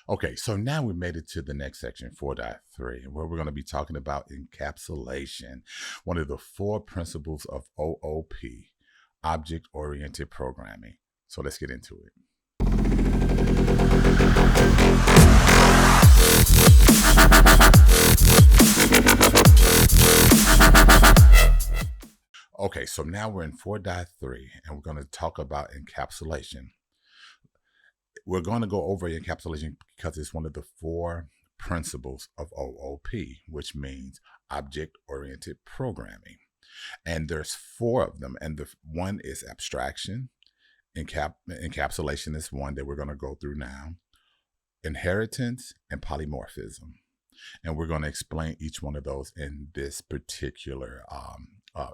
Okay, so now we made it to the next section, 4.3, where we're going to be talking about encapsulation, one of the four principles of OOP, object-oriented programming. So let's get into it. Okay, so now we're in 4.3, and we're going to talk about encapsulation. We're going to go over encapsulation because it's one of the four principles of OOP, which means object-oriented programming. And there's four of them, and the one is abstraction. Encapsulation is one that we're going to go through now. Inheritance and polymorphism. And we're going to explain each one of those in this particular,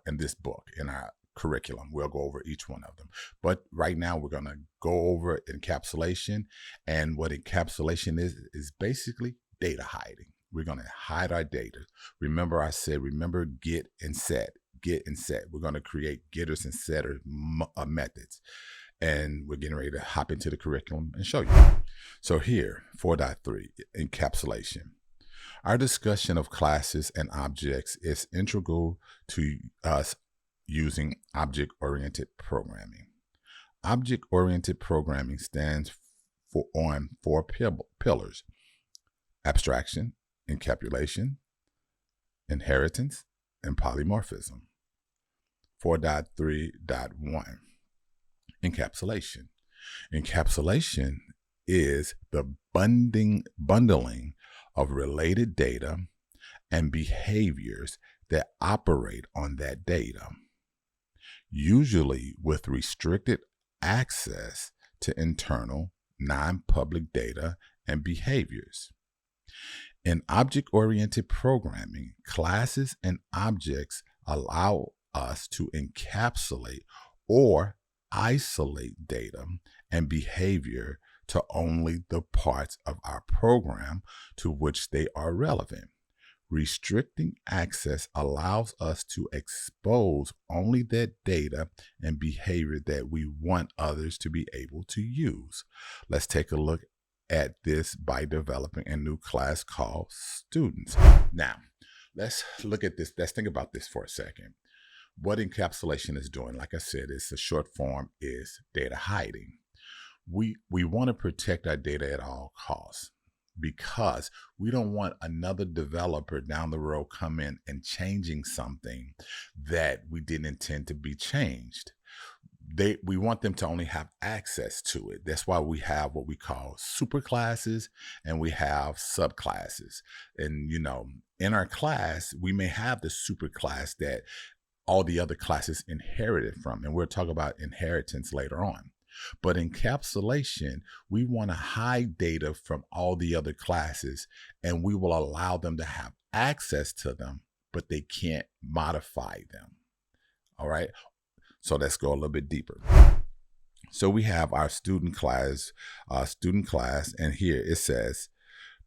in this book, in our curriculum. We'll go over each one of them. But right now we're going to go over encapsulation. And what encapsulation is basically data hiding. We're going to hide our data. Remember I said, remember get and set. Get and set. We're going to create getters and setters methods. And we're getting ready to hop into the curriculum and show you. So here, 4.3, encapsulation. Our discussion of classes and objects is integral to us using object-oriented programming. Object-oriented programming stands on four pillars: abstraction, encapsulation, inheritance, and polymorphism. 4.3.1. Encapsulation. Encapsulation is the bundling of related data and behaviors that operate on that data, usually with restricted access to internal, non-public data and behaviors. In object-oriented programming, classes and objects allow us to encapsulate or isolate data and behavior to only the parts of our program to which they are relevant. Restricting access allows us to expose only that data and behavior that we want others to be able to use. Let's take a look at this by developing a new class called students. Now, let's look at this. Let's think about this for a second. What encapsulation is doing, like I said, is the short form is data hiding. We want to protect our data at all costs because we don't want another developer down the road come in and changing something that we didn't intend to be changed. We want them to only have access to it. That's why we have what we call superclasses and we have subclasses. And, in our class, we may have the superclass that all the other classes inherited from. And we'll talk about inheritance later on. But encapsulation, we want to hide data from all the other classes, and we will allow them to have access to them, but they can't modify them. All right. So let's go a little bit deeper. So we have our student class, and here it says,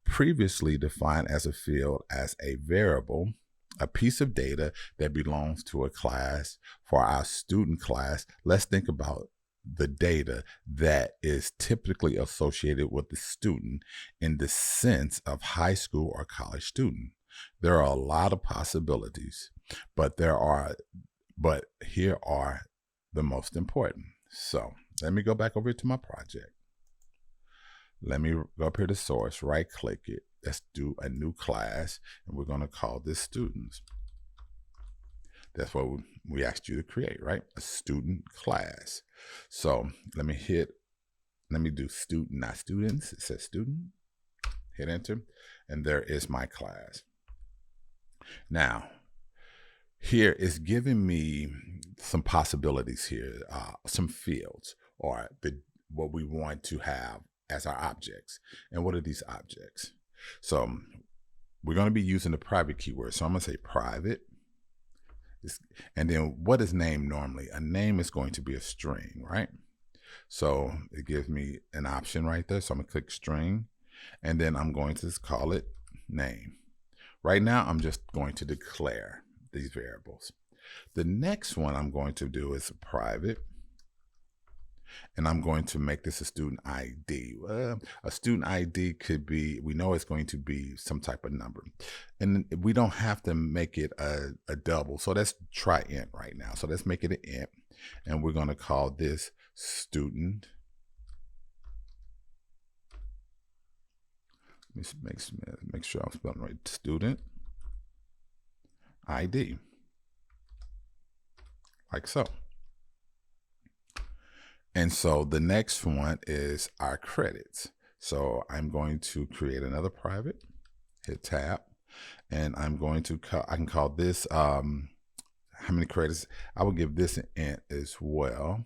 previously defined as a field as a variable, a piece of data that belongs to a class. For our student class, let's think about the data that is typically associated with the student in the sense of high school or college student. There are a lot of possibilities, but here are the most important. So let me go back over to my project. Let me go up here to source, right click it. Let's do a new class, and we're going to call this students. That's what we asked you to create, right? A student class. So let me do student, not students. It says student. Hit enter, and there is my class. Now, here is giving me some possibilities here, some fields, or what we want to have as our objects. And what are these objects? So we're going to be using the private keyword. So I'm going to say private. And then what is name normally? A name is going to be a string, right? So it gives me an option right there. So I'm going to click string, and then I'm going to just call it name. Right now, I'm just going to declare these variables. The next one I'm going to do is private. and I'm going to make this a student ID. A student ID could be, we know it's going to be some type of number, and we don't have to make it a double. So let's try int right now. So let's make it an int, and we're going to call this student. Let me make sure I'm spelling right. Student ID, like so. And so the next one is our credits. So I'm going to create another private, hit tab, and I'm going to I can call this how many credits. I will give this an int as well.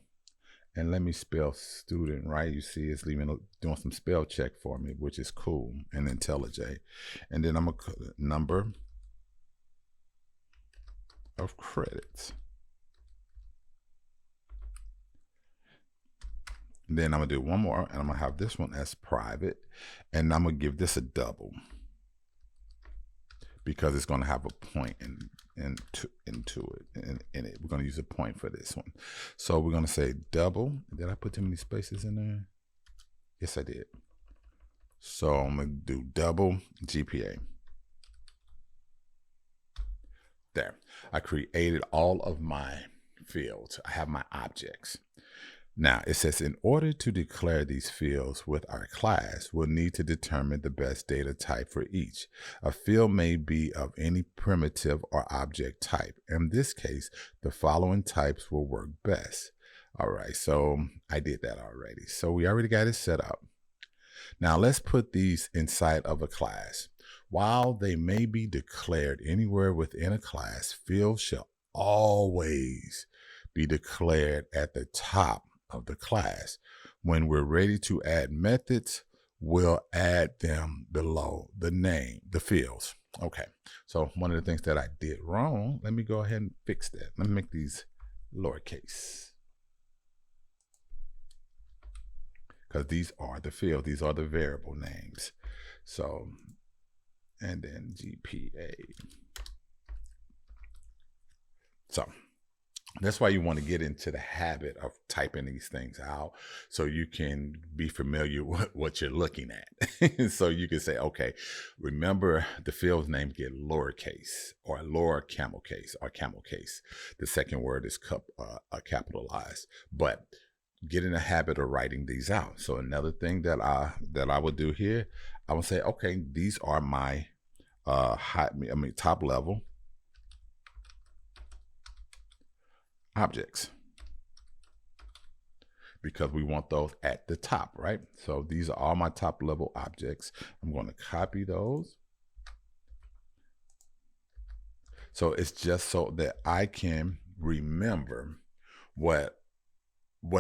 And let me spell student right. You see it's doing some spell check for me, which is cool, and IntelliJ. And then I'm going to number of credits. And then I'm going to do one more, and I'm going to have this one as private, and I'm going to give this a double because it's going to have a point into it. We're going to use a point for this one. So we're going to say double. Did I put too many spaces in there? Yes, I did. So I'm going to do double GPA. There. I created all of my fields. I have my objects. Now it says, in order to declare these fields with our class, we'll need to determine the best data type for each. A field may be of any primitive or object type. In this case, the following types will work best. All right, so I did that already. So we already got it set up. Now let's put these inside of a class. While they may be declared anywhere within a class, fields shall always be declared at the top of the class. When we're ready to add methods, we'll add them below the name, the fields. Okay, so one of the things that I did wrong, let me go ahead and fix that. Let me make these lowercase, because these are the fields, these are the variable names. So, and then GPA. So that's why you want to get into the habit of typing these things out so you can be familiar with what you're looking at. So you can say, okay, remember the field's name get lowercase or lower camel case or camel case. The second word is capitalized, but get in the habit of writing these out. So another thing that I would do here, I would say, okay, these are my top level objects, because we want those at the top, right? So these are all my top level objects. I'm going to copy those. So it's just so that I can remember what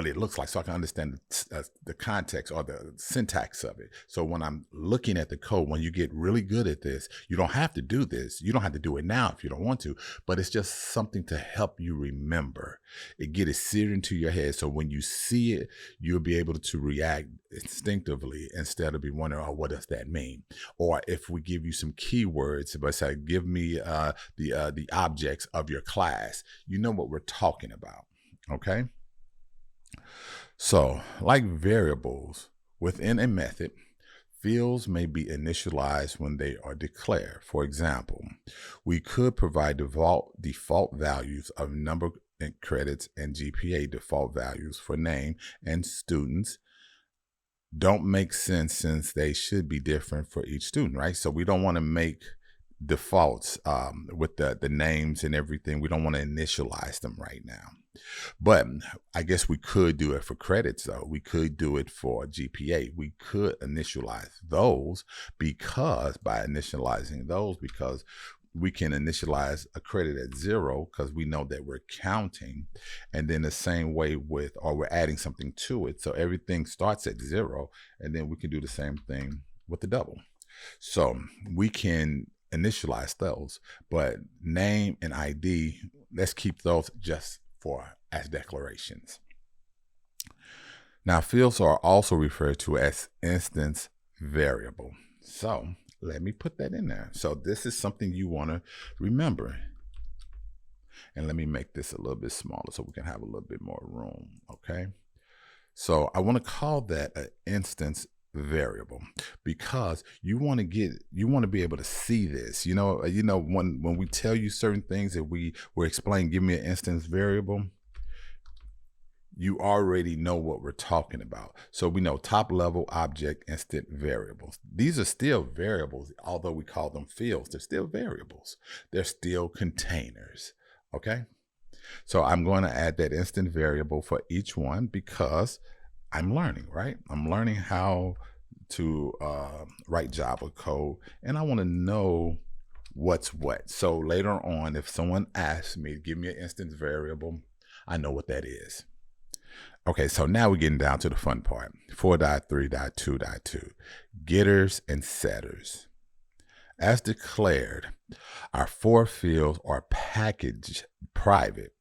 it looks like, so I can understand the context or the syntax of it. So when I'm looking at the code, when you get really good at this, you don't have to do this. You don't have to do it now if you don't want to, but it's just something to help you remember. Get it seared into your head, so when you see it, you'll be able to react instinctively instead of be wondering, oh, what does that mean? Or if we give you some keywords, but say, give me the objects of your class, you know what we're talking about, okay? So, like variables within a method, fields may be initialized when they are declared. For example, we could provide default values of number and credits and GPA. Default values for name and students don't make sense since they should be different for each student, right? So we don't want to make defaults with the names and everything. We don't want to initialize them right now. But I guess we could do it for credits, though. We could do it for GPA. We could initialize those because we can initialize a credit at 0 because we know that we're counting. And then the same way we're adding something to it. So everything starts at 0, and then we can do the same thing with the double. So we can initialize those, but name and ID, let's keep those just as declarations. Now, fields are also referred to as instance variable. So let me put that in there. So this is something you want to remember. And let me make this a little bit smaller so we can have a little bit more room, okay? So I want to call that an instance variable because you want to be able to see this. When we tell you certain things that we're explaining, give me an instance variable, you already know what we're talking about. So we know top level object instant variables. These are still variables, although we call them fields, they're still variables. They're still containers. Okay. So I'm going to add that instant variable for each one because I'm learning, right? I'm learning how to write Java code, and I want to know what's what. So later on, if someone asks me to give me an instance variable, I know what that is. Okay, so now we're getting down to the fun part. 4.3.2.2, getters and setters. As declared, our 4 fields are packaged private,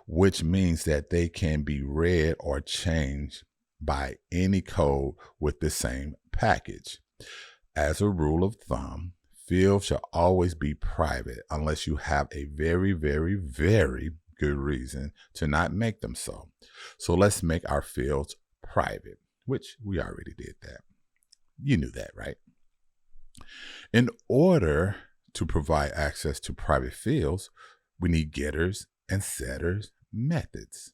which means that they can be read or changed by any code with the same package. As a rule of thumb, fields shall always be private unless you have a very, very, very good reason to not make them so. So let's make our fields private, which we already did that. You knew that, right? In order to provide access to private fields, we need getters and setters methods.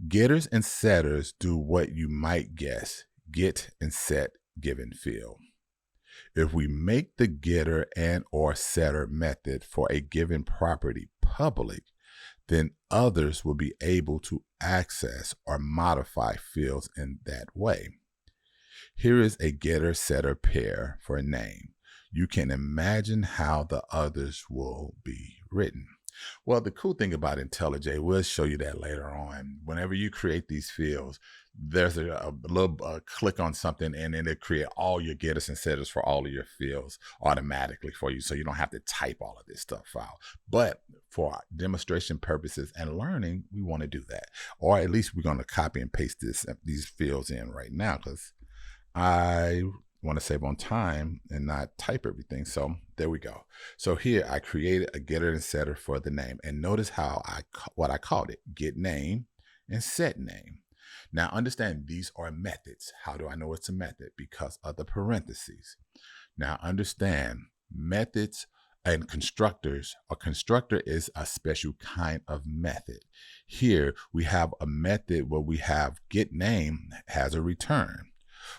Getters and setters do what you might guess, get and set given field. If we make the getter and or setter method for a given property public, then others will be able to access or modify fields in that way. Here is a getter-setter pair for a name. You can imagine how the others will be written. Well, the cool thing about IntelliJ, we'll show you that later on. Whenever you create these fields, there's a little click on something, and then it'll create all your getters and setters for all of your fields automatically for you, so you don't have to type all of this stuff out. But for demonstration purposes and learning, we want to do that. Or at least we're going to copy and paste these fields in right now because I want to save on time and not type everything. So there we go. So here I created a getter and setter for the name, and notice how what I called it: get name and set name. Now understand these are methods. How do I know it's a method? Because of the parentheses. Now understand methods and constructors. A constructor is a special kind of method. Here we have a method where we have get name has a return,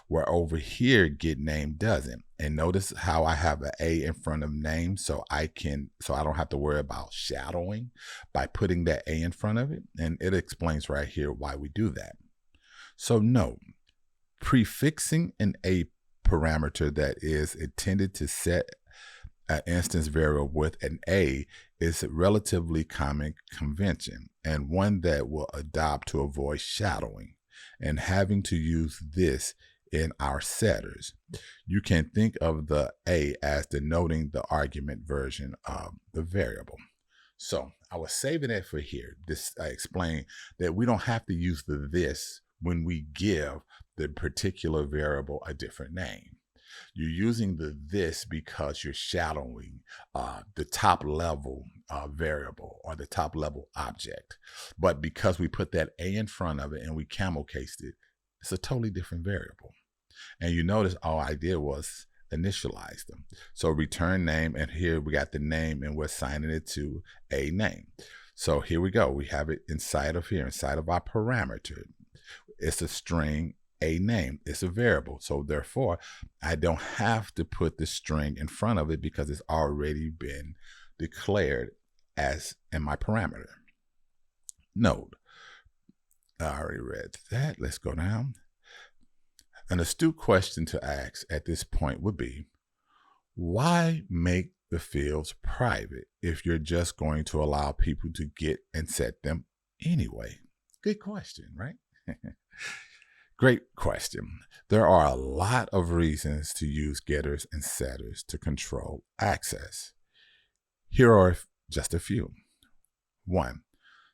where over here get name doesn't. And notice how I have an A in front of name, so I don't have to worry about shadowing by putting that A in front of it. And it explains right here why we do that. So note, prefixing an A parameter that is intended to set an instance variable with an A is a relatively common convention, and one that we'll adopt to avoid shadowing and having to use this in our setters. You can think of the A as denoting the argument version of the variable. So I was saving it for here. I explained that we don't have to use the this when we give the particular variable a different name. You're using the this because you're shadowing the top level variable or the top level object. But because we put that A in front of it and we camel cased it, it's a totally different variable. And you notice all I did was initialize them. So return name, and here we got the name and we're assigning it to a name. So here we go. We have it inside of here, inside of our parameter. It's a string, a name. It's a variable. So therefore, I don't have to put the string in front of it because it's already been declared as in my parameter. Note, I already read that. Let's go down. An astute question to ask at this point would be, why make the fields private if you're just going to allow people to get and set them anyway? Good question, right? Great question. There are a lot of reasons to use getters and setters to control access. Here are just a few. 1.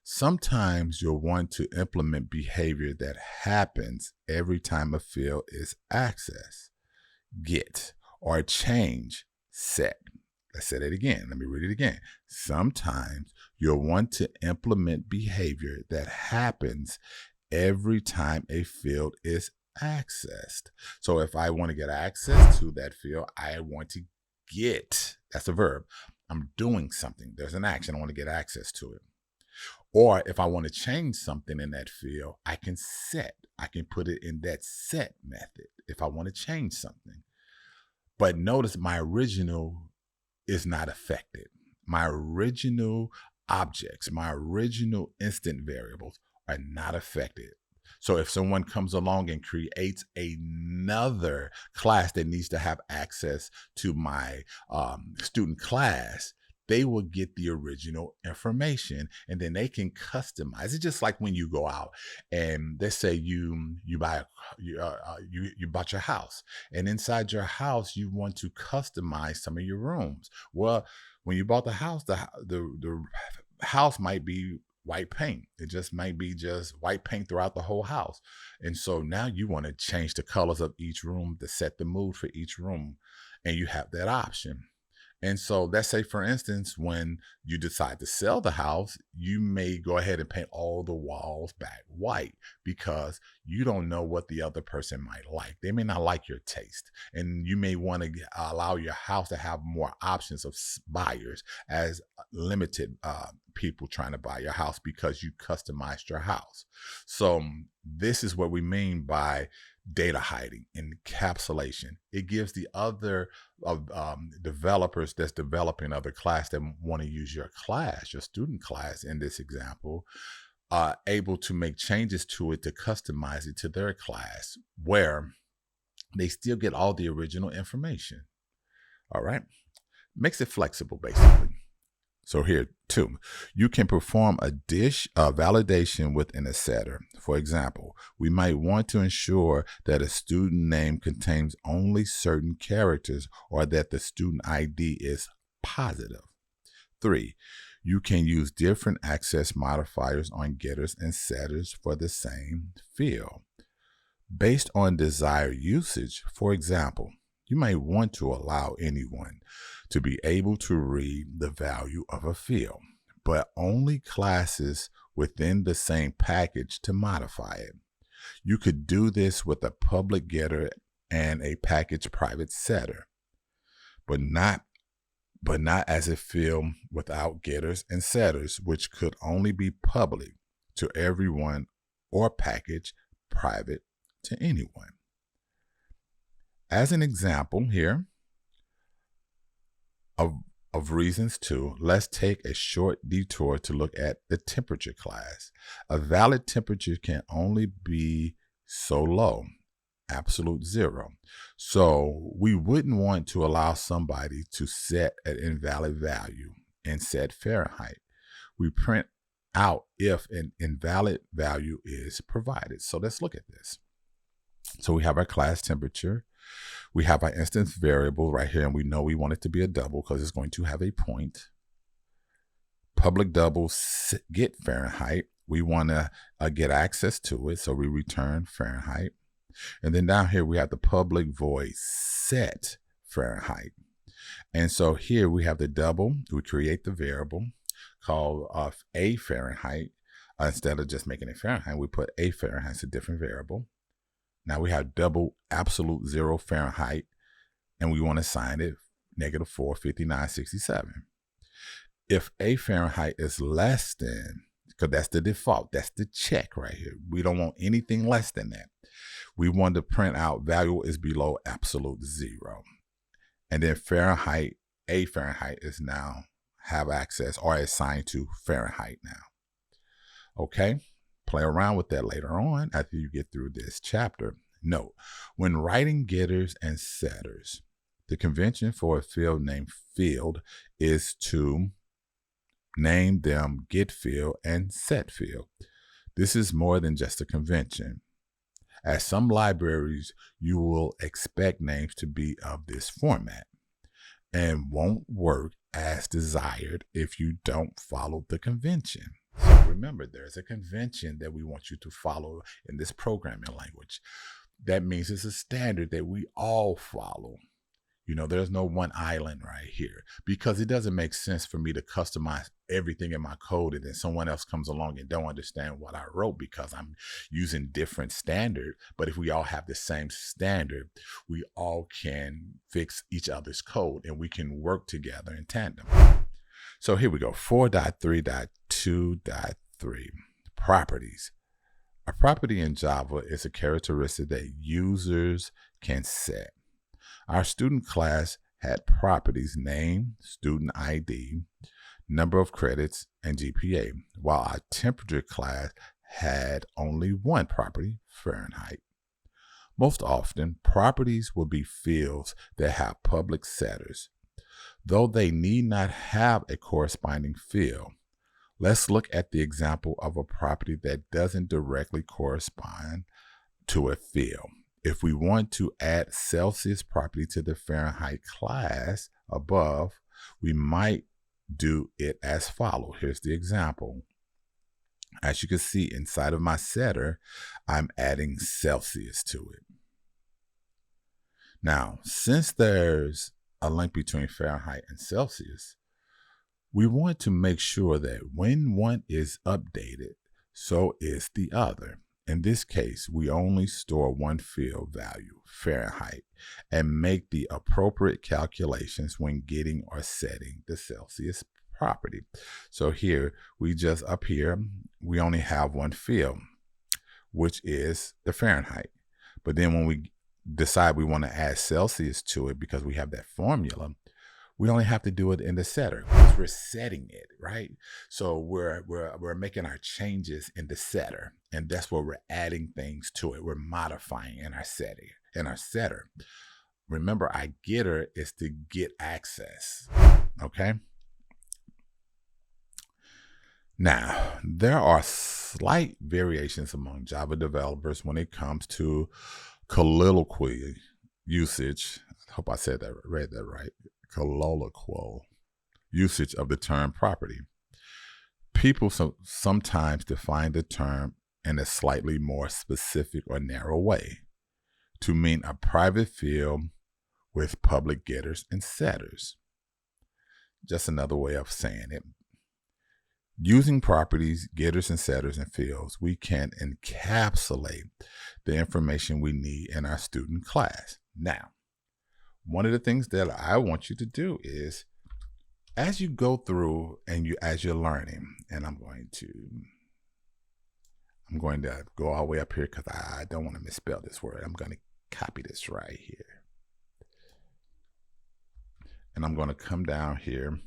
Sometimes you'll want to implement behavior that happens every time a field is accessed. Get or change set. Let's say that again. Let me read it again. Sometimes you'll want to implement behavior that happens every time a field is accessed. So if I want to get access to that field, I want to get, that's a verb. I'm doing something. There's an action. I want to get access to it. Or if I want to change something in that field, I can set. I can put it in that set method if I want to change something. But notice my original is not affected. My original objects, my original instant variables are not affected. So if someone comes along and creates another class that needs to have access to my student class, they will get the original information, and then they can customize. It's just like when you go out and let's say you bought your house, and inside your house you want to customize some of your rooms. Well, when you bought the house, the house might be white paint. It just might be just white paint throughout the whole house. And so now you want to change the colors of each room to set the mood for each room, and you have that option. And so let's say, for instance, when you decide to sell the house, you may go ahead and paint all the walls back white because you don't know what the other person might like. They may not like your taste. And you may want to allow your house to have more options of buyers as limited people trying to buy your house because you customized your house. So this is what we mean by data hiding, encapsulation. It gives the other developers that's developing other class that want to use your class, your student class in this example, able to make changes to it to customize it to their class where they still get all the original information. All right. Makes it flexible, basically. So here, too, you can perform a validation within a setter. For example, we might want to ensure that a student name contains only certain characters or that the student ID is positive. 3, you can use different access modifiers on getters and setters for the same field. Based on desired usage, for example, you might want to allow anyone to be able to read the value of a field, but only classes within the same package to modify it. You could do this with a public getter and a package private setter, but not as a field without getters and setters, which could only be public to everyone or package private to anyone. As an example here of reasons too, let's take a short detour to look at the temperature class. A valid temperature can only be so low, absolute 0. So we wouldn't want to allow somebody to set an invalid value and set Fahrenheit. We print out if an invalid value is provided. So let's look at this. So we have our class temperature. We have our instance variable right here, and we know we want it to be a double because it's going to have a point. Public double get Fahrenheit. We want to get access to it, so we return Fahrenheit. And then down here, we have the public void set Fahrenheit. And so here we have the double. We create the variable called a Fahrenheit. Instead of just making it Fahrenheit, we put a Fahrenheit. It's a different variable. Now we have double absolute 0 Fahrenheit, and we want to assign it -459.67. If a Fahrenheit is less than, because that's the default, that's the check right here. We don't want anything less than that. We want to print out value is below absolute 0. And then Fahrenheit, a Fahrenheit is now have access or assigned to Fahrenheit now. Okay. Play around with that later on after you get through this chapter. Note, when writing getters and setters, the convention for a field name field is to name them get field and set field. This is more than just a convention. At some libraries, you will expect names to be of this format and won't work as desired if you don't follow the convention. So remember, there's a convention that we want you to follow in this programming language. That means it's a standard that we all follow. There's no one island right here, because it doesn't make sense for me to customize everything in my code and then someone else comes along and don't understand what I wrote because I'm using different standard. But if we all have the same standard, we all can fix each other's code and we can work together in tandem. So here we go, 4.3.2.3, properties. A property in Java is a characteristic that users can set. Our student class had properties name, student ID, number of credits, and GPA, while our temperature class had only one property, Fahrenheit. Most often, properties will be fields that have public setters, though they need not have a corresponding field. Let's look at the example of a property that doesn't directly correspond to a field. If we want to add Celsius property to the Fahrenheit class above, we might do it as follows. Here's the example. As you can see inside of my setter, I'm adding Celsius to it. Now, since there's a link between Fahrenheit and Celsius, we want to make sure that when one is updated, so is the other. In this case, we only store one field value, Fahrenheit, and make the appropriate calculations when getting or setting the Celsius property. So here, we only have one field, which is the Fahrenheit. But then when we decide we want to add Celsius to it because we have that formula, we only have to do it in the setter because we're setting it, right? So we're making our changes in the setter, and that's where we're adding things to it. We're modifying in our setting, in our setter. Remember, our getter is to get access, okay? Now, there are slight variations among Java developers when it comes to colloquial usage. I hope I read that right. Colloquial usage of the term property. People sometimes define the term in a slightly more specific or narrow way to mean a private field with public getters and setters. Just another way of saying it. Using properties, getters and setters and fields, we can encapsulate the information we need in our student class. Now, one of the things that I want you to do is, as you go through and as you're learning, and I'm going to go all the way up here because I don't want to misspell this word. I'm going to copy this right here. And I'm going to come down here and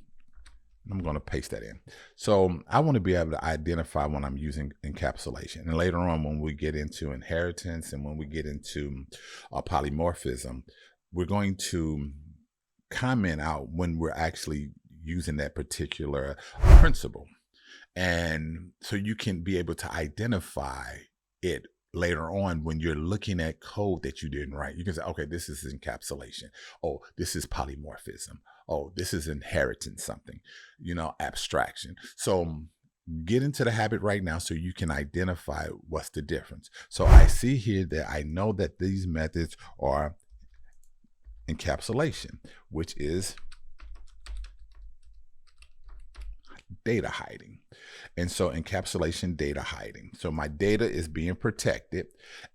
I'm going to paste that in. So I want to be able to identify when I'm using encapsulation. And later on, when we get into inheritance and when we get into polymorphism, we're going to comment out when we're actually using that particular principle. And so you can be able to identify it later on when you're looking at code that you didn't write. You can say, okay, this is encapsulation. Oh, this is polymorphism. Oh, this is inheritance something, abstraction. So get into the habit right now so you can identify what's the difference. So I see here that I know that these methods are encapsulation, which is data hiding. And so encapsulation, data hiding. So my data is being protected,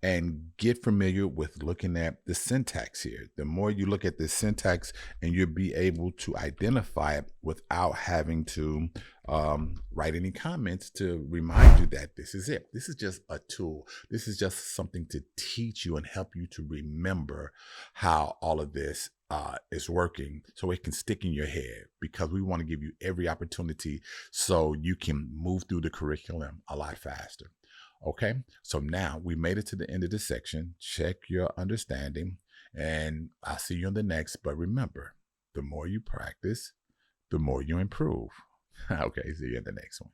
and get familiar with looking at the syntax here. The more you look at the syntax, and you'll be able to identify it without having to write any comments to remind you that this is it. This is just a tool. This is just something to teach you and help you to remember how all of this is working, so it can stick in your head, because we want to give you every opportunity so you can move through the curriculum a lot faster. Okay, so now we made it to the end of the section. Check your understanding, and I'll see you in the next. But remember, the more you practice, the more you improve. Okay, see you in the next one.